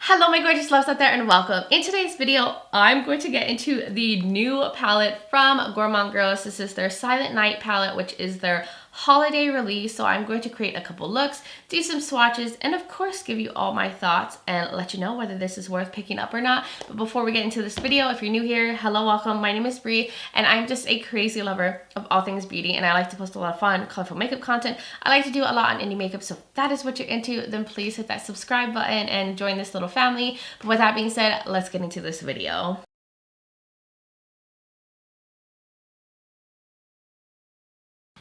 Hello my gorgeous loves out there and welcome. In today's video, I'm going to get into the new palette from Gourmande Girls. This is their Silent Night palette, which is their holiday release. So I'm going to create a couple looks, do some swatches, and of course give you all my thoughts and let you know whether this is worth picking up or not. But before we get into this video, if you're new here, hello, welcome. My name is Bri and I'm just a crazy lover of all things beauty, and I like to post a lot of fun, colorful makeup content. I like to do a lot on indie makeup, so if that is what you're into, then please hit that subscribe button and join this little family. But with that being said, let's get into this video.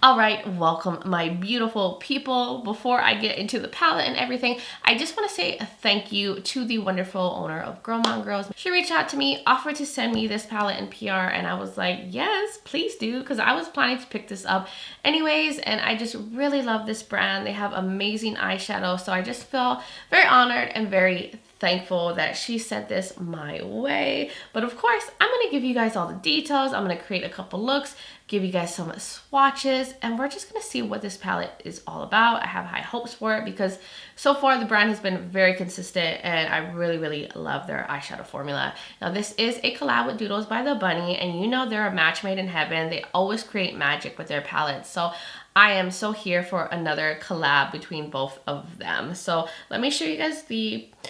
All right, welcome my beautiful people. Before I get into the palette and everything, I just want to say a thank you to the wonderful owner of Gourmande Girls. She reached out to me, offered to send me this palette in PR, and I was like, yes, please do, because I was planning to pick this up anyways, and I just really love this brand. They have amazing eyeshadow, so I just feel very honored and very thankful that she sent this my way. But of course, I'm going to give you guys all the details. I'm going to create a couple looks, give you guys some swatches, and we're just going to see what this palette is all about. I have high hopes for it because so far the brand has been very consistent and I really love their eyeshadow formula. Now this is a collab with Doodles by The Bunny, and you know they're a match made in heaven. They always create magic with their palettes. So I am so here for another collab between both of them. So let me show you guys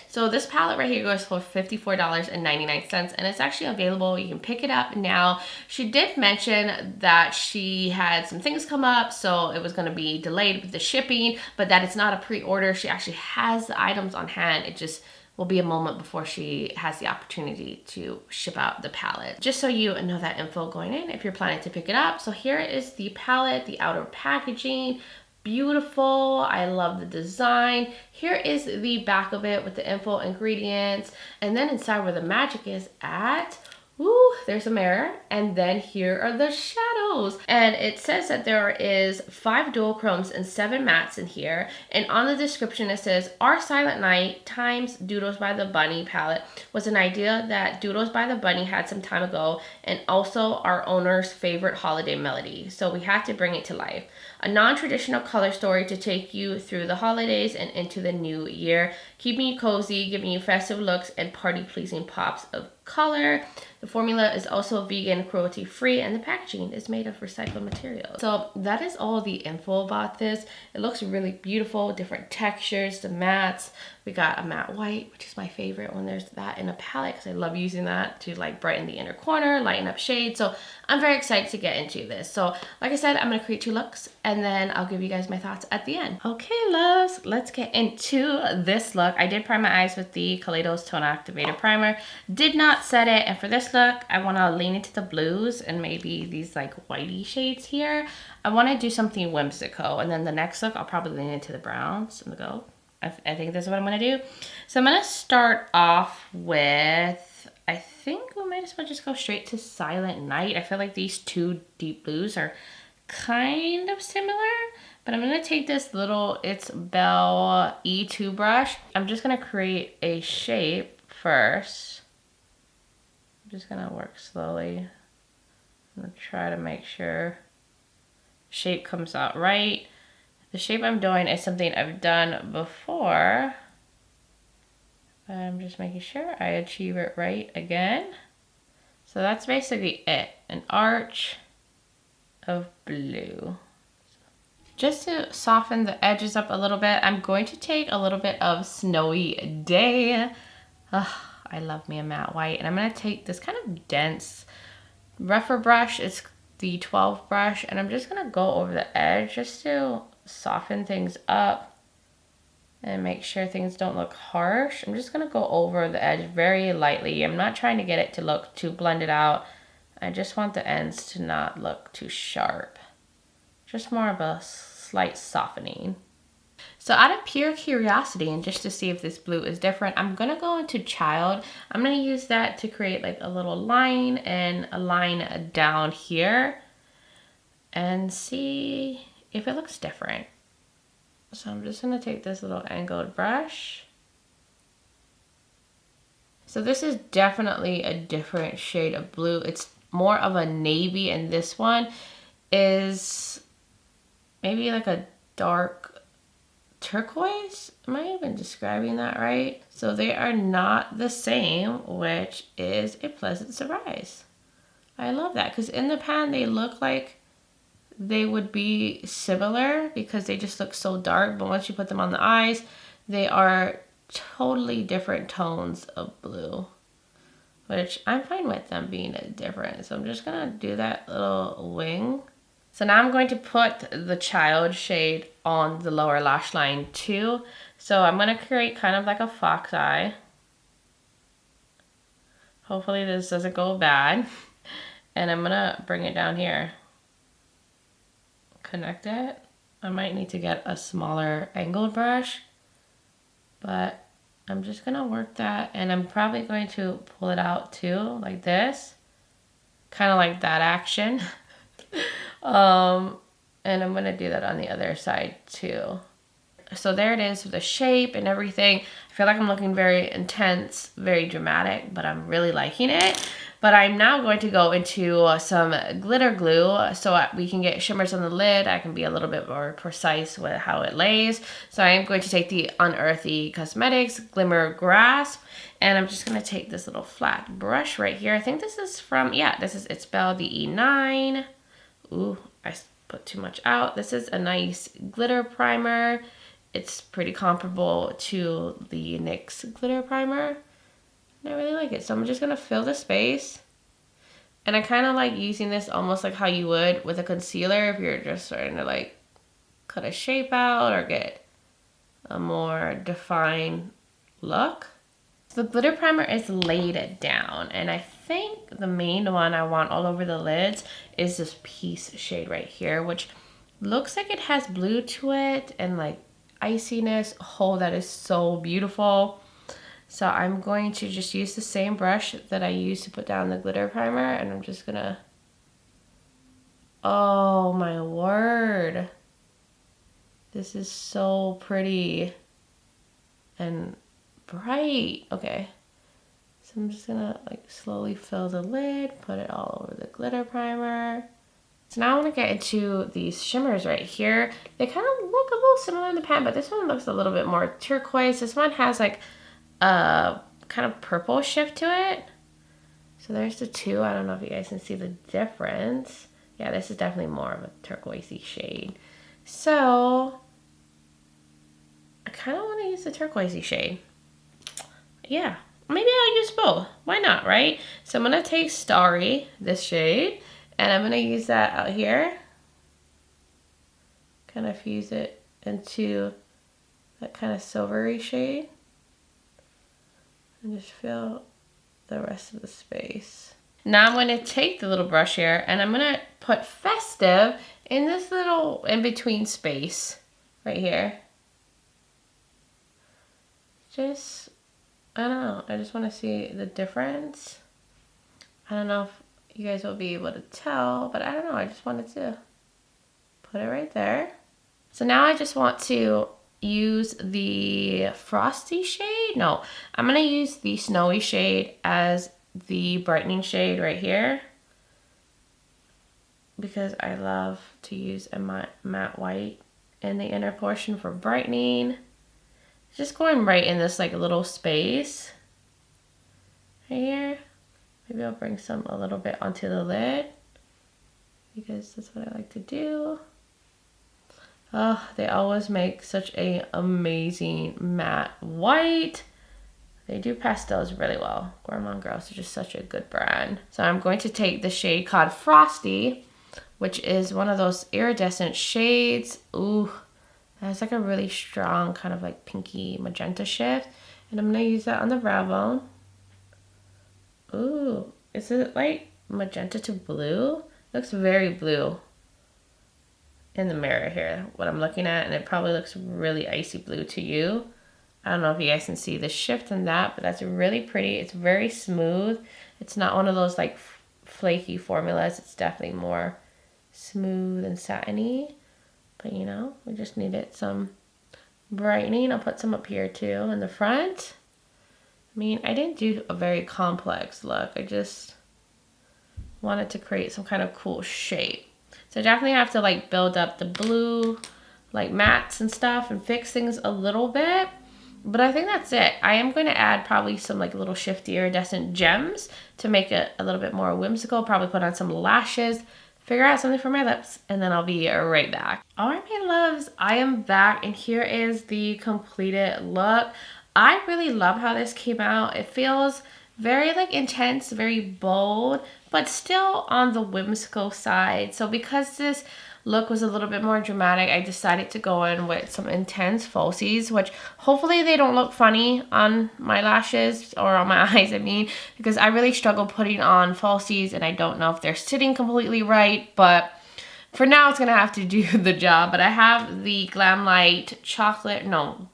so this palette right here goes for $54.99, and it's actually available. You can pick it up now. She did mention that she had some things come up, so it was going to be delayed with the shipping, but that it's not a pre-order. She actually has the items on hand. It just will be a moment before she has the opportunity to ship out the palette. Just so you know that info going in if you're planning to pick it up. So here is the palette, the outer packaging. Beautiful. I love the design. Here is the back of it with the info, ingredients, and then inside where the magic is at, ooh, there's a mirror, and then here are the shadows. And it says that there is 5 dual chromes and 7 mattes in here. And on the description it says, our Silent Night times Doodles by the Bunny palette was an idea that Doodles by the Bunny had some time ago, and also our owner's favorite holiday melody. So we had to bring it to life. A non-traditional color story to take you through the holidays and into the new year, keeping you cozy, giving you festive looks and party-pleasing pops of color. The formula is also vegan, cruelty-free, and the packaging is made of recycled materials. So that is all the info about this. It looks really beautiful, different textures, the mattes. We got a matte white, which is my favorite when there's that in a palette, because I love using that to like brighten the inner corner, lighten up shades. So I'm very excited to get into this. So like I said, I'm going to create 2 looks and then I'll give you guys my thoughts at the end. Okay, loves, let's get into this look. I did prime my eyes with the Kaleidos Tone Activator Primer. Did not set it. And for this look, I want to lean into the blues and maybe these like whitey shades here. I want to do something whimsical. And then the next look, I'll probably lean into the browns and the gold. I think this is what I'm going to do. So I'm going to start off with, I think we might as well just go straight to Silent Night. I feel like these 2 deep blues are kind of similar, but I'm going to take this little ItsBel E2 brush. I'm just going to create a shape first. I'm just going to work slowly. I'm going to try to make sure shape comes out right. The shape I'm doing is something I've done before. I'm just making sure I achieve it right again. So that's basically it, an arch of blue. Just to soften the edges up a little bit, I'm going to take a little bit of Snowy Day. I love me a matte white, and I'm going to take this kind of dense, rougher brush. It's the 12 brush, and I'm just going to go over the edge just to soften things up and make sure things don't look harsh. I'm just going to go over the edge very lightly. I'm not trying to get it to look too blended out. I just want the ends to not look too sharp. Just more of a slight softening. So out of pure curiosity and just to see if this blue is different, I'm going to go into Child. I'm going to use that to create like a little line and a line down here and see if it looks different. So I'm just going to take this little angled brush. So this is definitely a different shade of blue. It's more of a navy, and this one is maybe like a dark turquoise. Am I even describing that right? So they are not the same, which is a pleasant surprise. I love that because in the pan they look like they would be similar because they just look so dark, but once you put them on the eyes, they are totally different tones of blue, which I'm fine with them being different. So I'm just gonna do that little wing. So now I'm going to put the child shade on the lower lash line too. So I'm gonna create kind of like a fox eye. Hopefully this doesn't go bad. And I'm gonna bring it down here. Connect it. I might need to get a smaller angled brush, but I'm just gonna work that, and I'm probably going to pull it out too, like this. Kind of like that action. And I'm gonna do that on the other side too. So there it is, the shape and everything. I feel like I'm looking very intense, very dramatic, but I'm really liking it. But I'm now going to go into some glitter glue so we can get shimmers on the lid. I can be a little bit more precise with how it lays. So I am going to take the Unearthly Cosmetics Glimmer Grasp, and I'm just gonna take this little flat brush right here. I think this is from, yeah, this is ItsBel, the E9. Ooh, I put too much out. This is a nice glitter primer. It's pretty comparable to the NYX glitter primer. And I really like it. So I'm just gonna fill the space. And I kind of like using this almost like how you would with a concealer if you're just starting to like cut a shape out or get a more defined look. So the glitter primer is laid down, and I think the main one I want all over the lids is this Peace shade right here, which looks like it has blue to it and like iciness. Oh, that is so beautiful. So I'm going to just use the same brush that I used to put down the glitter primer, and I'm just gonna, oh my word. This is so pretty and bright. Okay. So I'm just gonna like slowly fill the lid, put it all over the glitter primer. So now I want to get into these shimmers right here. They kind of look a little similar in the pan, but this one looks a little bit more turquoise. This one has like a kind of purple shift to it. So there's the two. I don't know if you guys can see the difference. Yeah, this is definitely more of a turquoisey shade. So I kind of want to use the turquoisey shade. Yeah, maybe I'll use both. Why not, right? So I'm going to take Starry, this shade, and I'm going to use that out here. Kind of fuse it into that kind of silvery shade. And just fill the rest of the space. Now I'm going to take the little brush here and I'm going to put Festive in this little in-between space right here. Just, I don't know, I just want to see the difference. I don't know if you guys will be able to tell, but I don't know, I just wanted to put it right there. So now I just want to use the Frosty shade. No, I'm going to use the Snowy shade as the brightening shade right here, because I love to use a matte white in the inner portion for brightening. Just going right in this like little space right here. Maybe I'll bring some a little bit onto the lid because that's what I like to do. Oh, they always make such a amazing matte white. They do pastels really well. Gourmande Girls is just such a good brand. So I'm going to take the shade called Frosty, which is one of those iridescent shades. Ooh, that's like a really strong kind of like pinky magenta shift. And I'm going to use that on the brow bone. Ooh, is it like magenta to blue? It looks very blue in the mirror here, what I'm looking at, and it probably looks really icy blue to you. I don't know if you guys can see the shift in that, but that's really pretty. It's very smooth. It's not one of those like flaky formulas. It's definitely more smooth and satiny. But you know, we just needed some brightening. I'll put some up here too in the front. I mean, I didn't do a very complex look. I just wanted to create some kind of cool shape. So definitely have to like build up the blue like mats and stuff and fix things a little bit. But I think that's it. I am going to add probably some like little shifty iridescent gems to make it a little bit more whimsical. Probably put on some lashes, figure out something for my lips, and then I'll be right back. All right, my loves, I am back, and here is the completed look. I really love how this came out. It feels very like intense, very bold, but still on the whimsical side. So because this look was a little bit more dramatic, I decided to go in with some intense falsies, which hopefully they don't look funny on my lashes or on my eyes, I mean, because I really struggle putting on falsies and I don't know if they're sitting completely right, but for now it's gonna have to do the job. But I have the Glamlite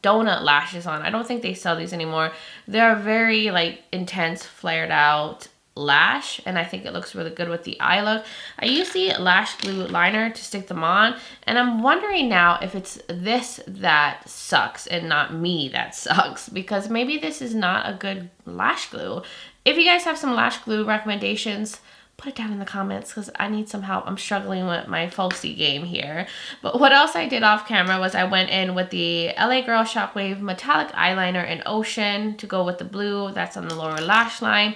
donut lashes on. I don't think they sell these anymore. They're very like intense, flared out lash, and I think it looks really good with the eye look. I use the lash glue liner to stick them on, and I'm wondering now if it's this that sucks and not me that sucks, because maybe this is not a good lash glue. If you guys have some lash glue recommendations, put it down in the comments because I need some help. I'm struggling with my falsie game here. But what else I did off camera was I went in with the LA Girl Shockwave Metallic Eyeliner in Ocean to go with the blue that's on the lower lash line.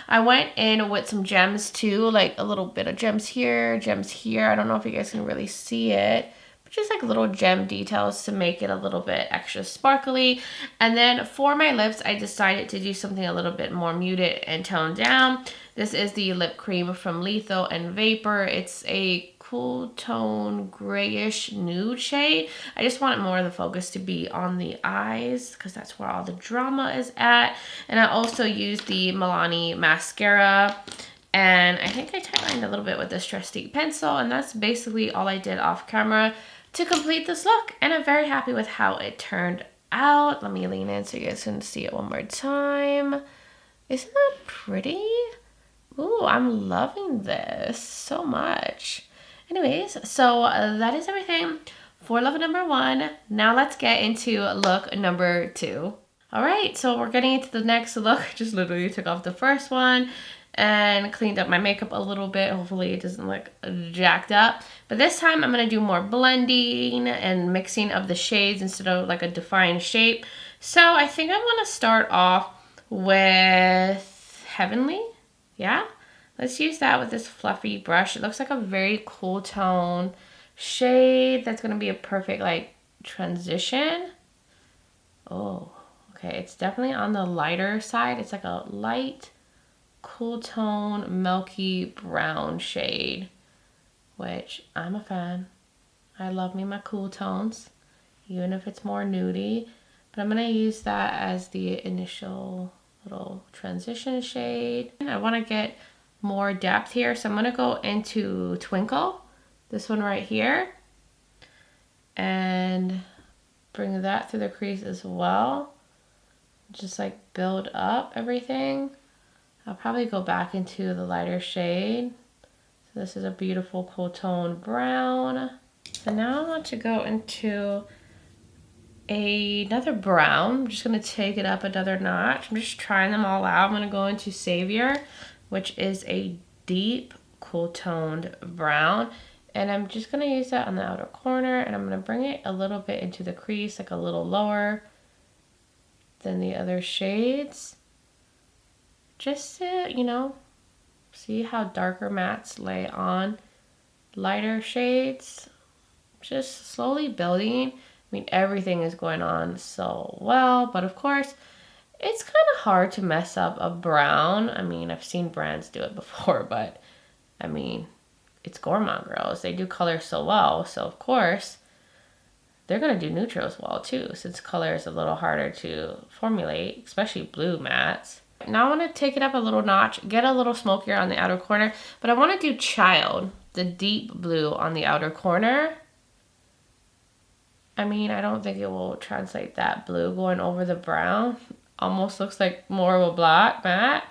I went in with some gems too, like a little bit of gems here, gems here. I don't know if you guys can really see it, but just like little gem details to make it a little bit extra sparkly. And then for my lips, I decided to do something a little bit more muted and toned down. This is the lip cream from Lethal and Vapor. It's a cool tone grayish nude shade. I just want more of the focus to be on the eyes because that's where all the drama is at. And I also used the Milani mascara, and I think I tightlined a little bit with this trusty pencil, and that's basically all I did off camera to complete this look. And I'm very happy with how it turned out. Let me lean in so you guys can see it one more time. Isn't that pretty? Ooh, I'm loving this so much. Anyways, so that is everything for look number 1. Now let's get into look number 2. All right, so we're getting into the next look. Just literally took off the first one and cleaned up my makeup a little bit. Hopefully it doesn't look jacked up. But this time I'm gonna do more blending and mixing of the shades instead of like a defined shape. So I think I'm gonna start off with Heavenly. Yeah, let's use that with this fluffy brush. It looks like a very cool tone shade that's gonna be a perfect like transition. Oh, okay, it's definitely on the lighter side. It's like a light, cool tone, milky brown shade, which I'm a fan. I love me my cool tones, even if it's more nudie. But I'm gonna use that as the initial little transition shade. I want to get more depth here, so I'm going to go into Twinkle, this one right here, and bring that through the crease as well. Just like build up everything. I'll probably go back into the lighter shade. So this is a beautiful cool tone brown. So now I want to go into another brown. I'm just going to take it up another notch. I'm just trying them all out. I'm going to go into Savior, which is a deep cool toned brown, and I'm just going to use that on the outer corner, and I'm going to bring it a little bit into the crease, like a little lower than the other shades, just to, you know, see how darker mattes lay on lighter shades. Just slowly building. I mean, everything is going on so well, but of course, it's kind of hard to mess up a brown. I mean, I've seen brands do it before, but I mean, it's Gourmande girls. They do color so well, so of course, they're going to do neutrals well too, since color is a little harder to formulate, especially blue mattes. Now I want to take it up a little notch, get a little smokier on the outer corner, but I want to do Child, the deep blue on the outer corner. I mean, I don't think it will translate that blue going over the brown. Almost looks like more of a black matte,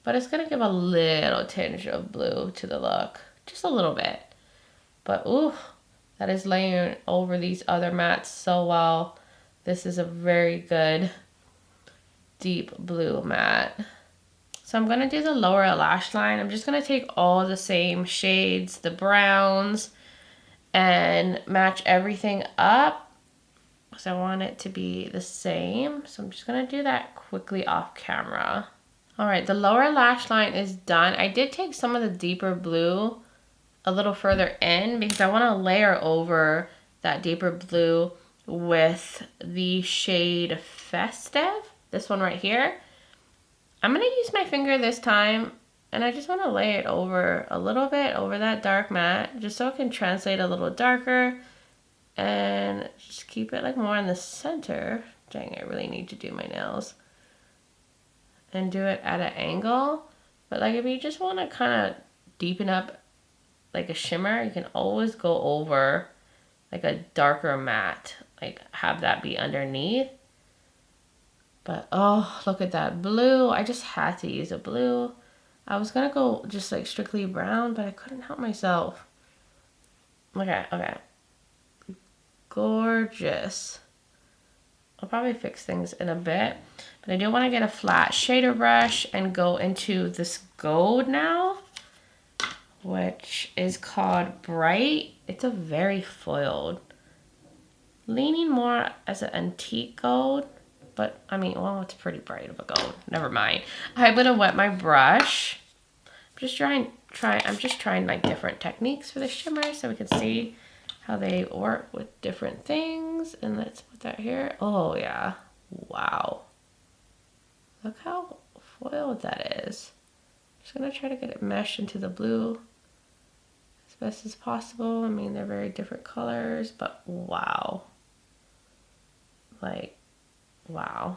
but it's going to give a little tinge of blue to the look. Just a little bit. But ooh, that is layering over these other mattes so well. This is a very good deep blue matte. So I'm going to do the lower lash line. I'm just going to take all the same shades, the browns, and match everything up. So I want it to be the same. So I'm just gonna do that quickly off camera. All right, the lower lash line is done. I did take some of the deeper blue a little further in because I want to layer over that deeper blue with the shade Festive, this one right here. I'm going to use my finger this time, and I just want to lay it over a little bit over that dark matte just so it can translate a little darker, and just keep it like more in the center. Dang, I really need to do my nails and do it at an angle. But like if you just want to kind of deepen up like a shimmer, you can always go over like a darker matte, like have that be underneath. But oh, look at that blue. I just had to use a blue. I was gonna go just like strictly brown, but I couldn't help myself. Okay, okay. Gorgeous. I'll probably fix things in a bit, but I do want to get a flat shader brush and go into this gold now, which is called Bright. It's a very foiled, leaning more as an antique gold, but I mean, well, it's pretty bright of a gold. Never mind. I'm gonna wet my brush. I'm just trying like different techniques for the shimmer so we can see how they work with different things. And let's put that here. Oh yeah, wow. Look how foiled that is. Just gonna try to get it meshed into the blue as best as possible. I mean, they're very different colors, but wow. Like, wow.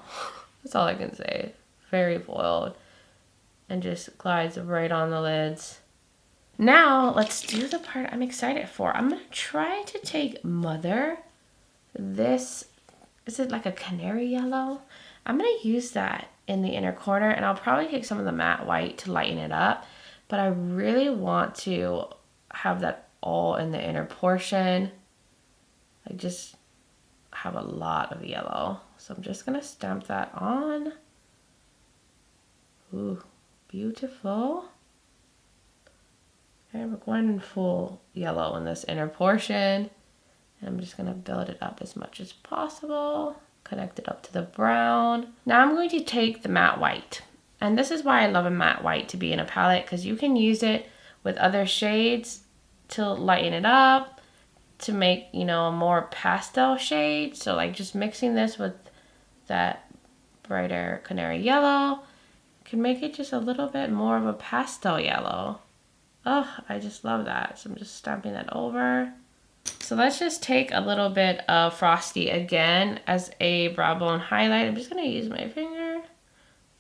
That's all I can say. Very foiled and just glides right on the lids. Now, let's do the part I'm excited for. I'm gonna try to take Mother. This, is it like a canary yellow? I'm gonna use that in the inner corner, and I'll probably take some of the matte white to lighten it up, but I really want to have that all in the inner portion. I just have a lot of yellow, so I'm just gonna stamp that on. Ooh, beautiful. Okay, we're going in full yellow in this inner portion, and I'm just gonna build it up as much as possible. Connect it up to the brown. Now I'm going to take the matte white. And this is why I love a matte white to be in a palette, because you can use it with other shades to lighten it up, to make, you know, a more pastel shade. So like just mixing this with that brighter canary yellow can make it just a little bit more of a pastel yellow. Oh, I just love that. So I'm just stamping that over. So let's just take a little bit of Frosty again as a brow bone highlight. I'm just gonna use my finger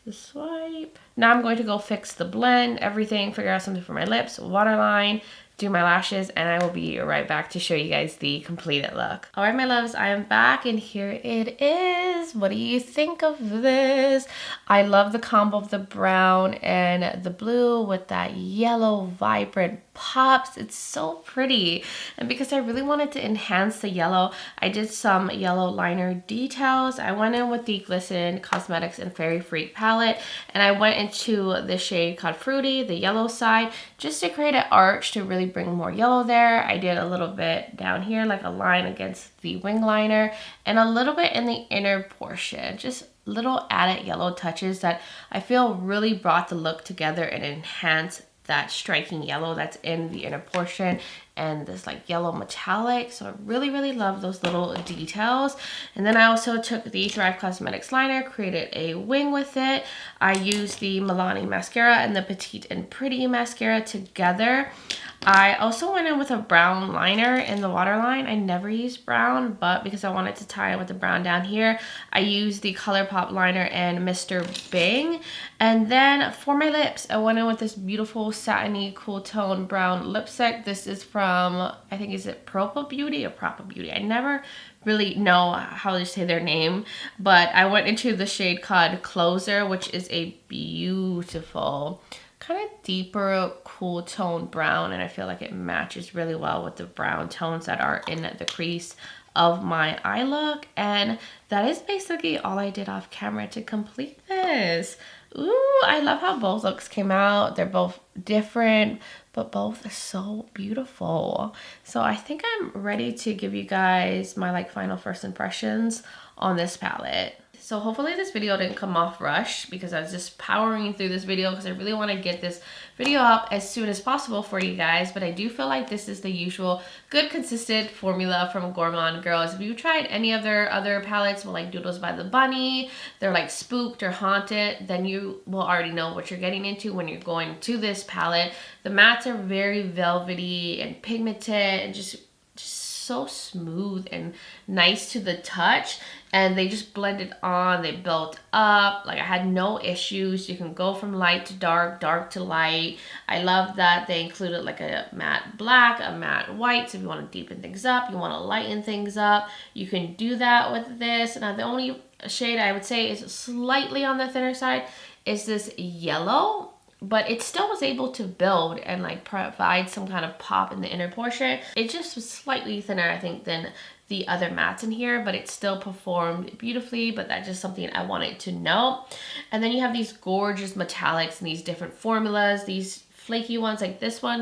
to swipe. Now I'm going to go fix the blend, everything, figure out something for my lips, waterline, do my lashes, and I will be right back to show you guys the completed look. All right, my loves, I am back, and here it is. What do you think of this? I love the combo of the brown and the blue with that yellow vibrant pops. It's so pretty. And because I really wanted to enhance the yellow, I did some yellow liner details. I went in with the Glisten Cosmetics and Fairy Freak palette, and I went into the shade called Fruity, the yellow side, just to create an arch to really bring more yellow there. I did a little bit down here, like a line against the wing liner, and a little bit in the inner portion, just little added yellow touches that I feel really brought the look together and enhanced that striking yellow that's in the inner portion and this like yellow metallic. So I really, really love those little details. And then I also took the Thrive Cosmetics liner, created a wing with it. I used the Milani mascara and the Petite and Pretty mascara together. I also went in with a brown liner in the waterline. I never used brown, but because I wanted to tie it with the brown down here, I used the Colourpop Liner and Mr. Bing. And then for my lips, I went in with this beautiful satiny cool tone brown lipstick. This is from, I think, is it Propa Beauty or Propa Beauty? I never really know how to say their name, but I went into the shade called Closer, which is a beautiful kind of deeper cool tone brown, and I feel like it matches really well with the brown tones that are in the crease of my eye look. And that is basically all I did off camera to complete this. Ooh, I love how both looks came out. They're both different, but both are so beautiful. So I think I'm ready to give you guys my like final first impressions on this palette. So hopefully this video didn't come off rushed because I was just powering through this video because I really want to get this video up as soon as possible for you guys. But I do feel like this is the usual good consistent formula from Gourmande girls. If you tried any of their other palettes, like Doodles by the Bunny, they're like spooked or haunted, then you will already know what you're getting into when you're going to this palette. The mattes are very velvety and pigmented and just so smooth and nice to the touch, and they just blended on, they built up. Like I had no issues. You can go from light to dark, dark to light. I love that they included like a matte black, a matte white, so if you want to deepen things up, you want to lighten things up, you can do that with this. Now the only shade I would say is slightly on the thinner side is this yellow, but it still was able to build and like provide some kind of pop in the inner portion. It just was slightly thinner, I think, than the other mattes in here, but it still performed beautifully. But that's just something I wanted to know. And then you have these gorgeous metallics and these different formulas, these flaky ones like this one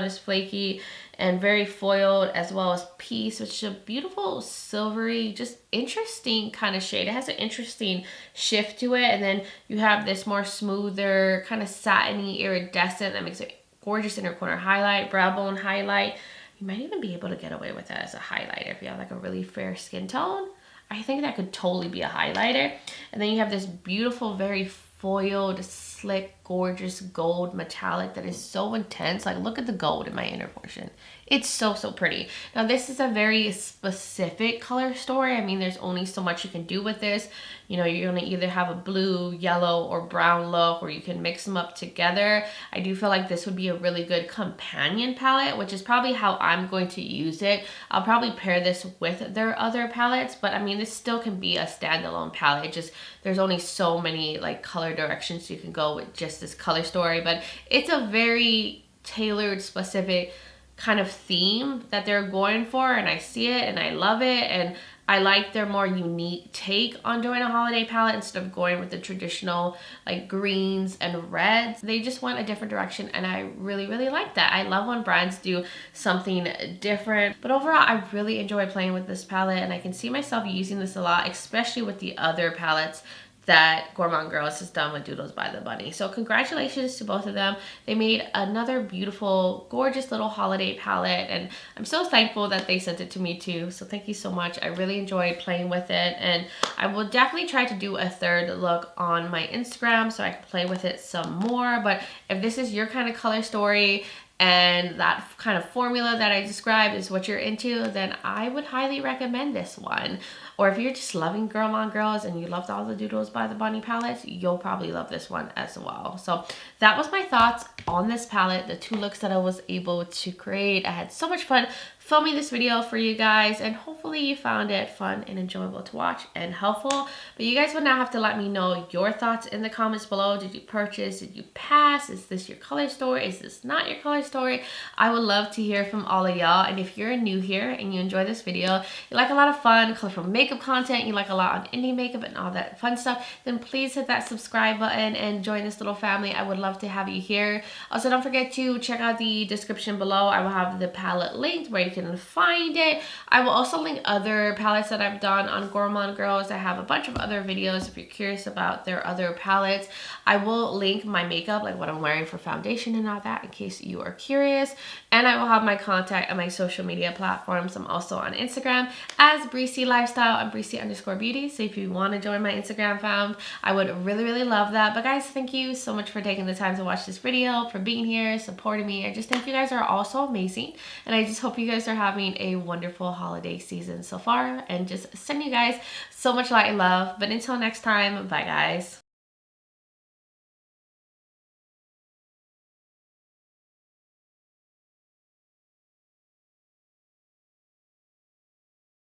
is flaky and very foiled, as well as Peace, which is a beautiful silvery, just interesting kind of shade. It has an interesting shift to it. And then you have this more smoother kind of satiny iridescent that makes a gorgeous inner corner highlight, brow bone highlight. You might even be able to get away with that as a highlighter if you have like a really fair skin tone. I think that could totally be a highlighter. And then you have this beautiful, very foiled, slick, gorgeous gold metallic that is so intense. Like look at the gold in my inner portion. It's so pretty. Now this is a very specific color story. I mean, there's only so much you can do with this. You know, you're gonna either have a blue, yellow, or brown look, or you can mix them up together. I do feel like this would be a really good companion palette, which is probably how I'm going to use it. I'll probably pair this with their other palettes, but I mean, this still can be a standalone palette. Just there's only so many like color directions you can go with just this color story, but it's a very tailored, specific kind of theme that they're going for, and I see it and I love it, and I like their more unique take on doing a holiday palette instead of going with the traditional like greens and reds. They just went a different direction, and I really like that. I love when brands do something different, but overall I really enjoy playing with this palette, and I can see myself using this a lot, especially with the other palettes that Gourmande Girls has done with Doodles by the Bunny. So congratulations to both of them. They made another beautiful, gorgeous little holiday palette, and I'm so thankful that they sent it to me too. So thank you so much. I really enjoyed playing with it, and I will definitely try to do a third look on my Instagram so I can play with it some more. But if this is your kind of color story and that kind of formula that I described is what you're into, then I would highly recommend this one. Or if you're just loving Gourmande Girls and you loved all the Doodles by the Bunny palettes, you'll probably love this one as well. So that was my thoughts on this palette, the two looks that I was able to create. I had so much fun filming this video for you guys, and hopefully you found it fun and enjoyable to watch and helpful. But you guys would now have to let me know your thoughts in the comments below. Did you purchase? Did you pass? Is this your color story? Is this not your color story? I would love to hear from all of y'all. And if you're new here and you enjoy this video, you like a lot of fun, colorful makeup content, you like a lot on indie makeup and all that fun stuff, then please hit that subscribe button and join this little family. I would love to have you here. Also, don't forget to check out the description below. I will have the palette linked where you can find it. I will also link other palettes that I've done on Gourmande Girls. I have a bunch of other videos if you're curious about their other palettes. I will link my makeup, like what I'm wearing for foundation and all that, in case you are curious. And I will have my contact on my social media platforms. I'm also on Instagram as Breezy Lifestyle and Breezy_beauty. So if you want to join my Instagram fam, I would really love that. But guys, thank you so much for taking the time to watch this video, for being here, supporting me. I just think you guys are all so amazing, and I just hope you guys are having a wonderful holiday season so far, and just send you guys so much light and love. But until next time, bye guys.